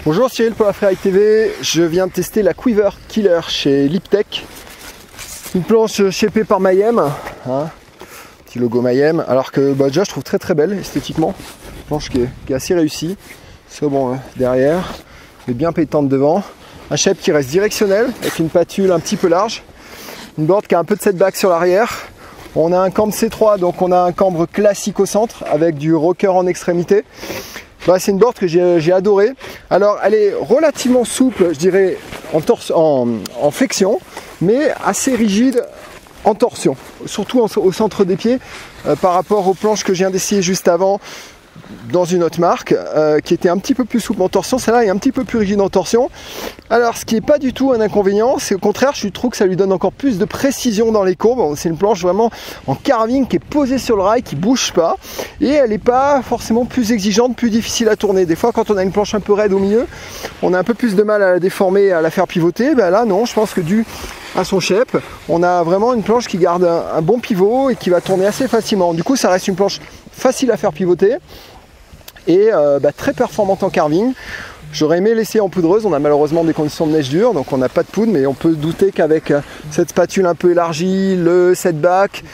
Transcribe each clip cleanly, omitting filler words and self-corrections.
Bonjour, Cyril pour la Freeride TV. Je viens de tester la Quiver Killer chez Liptech. Une planche shapée par Mayhem, hein, petit logo Mayhem, alors que déjà je trouve très belle esthétiquement. Une planche qui est assez réussie. C'est bon derrière, mais bien pétante devant. Un shape qui reste directionnel avec une patule un petit peu large. Une board qui a un peu de setback sur l'arrière. On a un cambre C3, donc on a un cambre classique au centre avec du rocker en extrémité. Bah, c'est une board que j'ai adorée. Alors elle est relativement souple, je dirais, en flexion, mais assez rigide en torsion, surtout au centre des pieds, par rapport aux planches que je viens d'essayer juste avant dans une autre marque, qui était un petit peu plus souple en torsion. Celle-là est un petit peu plus rigide en torsion. Alors ce qui n'est pas du tout un inconvénient, c'est au contraire, je trouve que ça lui donne encore plus de précision dans les courbes. C'est une planche vraiment en carving qui est posée sur le rail, qui bouge pas, et elle n'est pas forcément plus exigeante, plus difficile à tourner. Des fois quand on a une planche un peu raide au milieu, on a un peu plus de mal à la déformer, à la faire pivoter. Ben là non, je pense que dû à son shape, on a vraiment une planche qui garde un bon pivot et qui va tourner assez facilement. Du coup ça reste une planche facile à faire pivoter et très performante en carving. J'aurais aimé l'essayer en poudreuse, on a malheureusement des conditions de neige dure, donc on n'a pas de poudre, mais on peut se douter qu'avec cette spatule un peu élargie, le setback,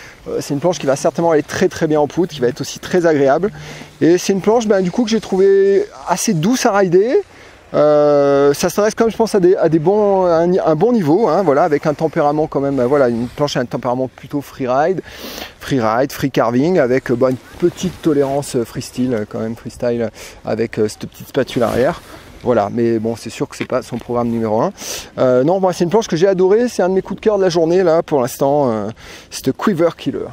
c'est une planche qui va certainement aller très bien en poudre, qui va être aussi très agréable. Et c'est une planche du coup que j'ai trouvé assez douce à rider. Ça se reste quand même, je pense, à un bon niveau, hein, voilà, avec un tempérament quand même, voilà, une planche à un tempérament plutôt freeride, free carving, avec une petite tolérance freestyle quand même, freestyle avec cette petite spatule arrière. Voilà, mais bon, c'est sûr que c'est pas son programme numéro 1. Non, moi, c'est une planche que j'ai adorée, c'est un de mes coups de cœur de la journée là pour l'instant, cette Quiver Killer.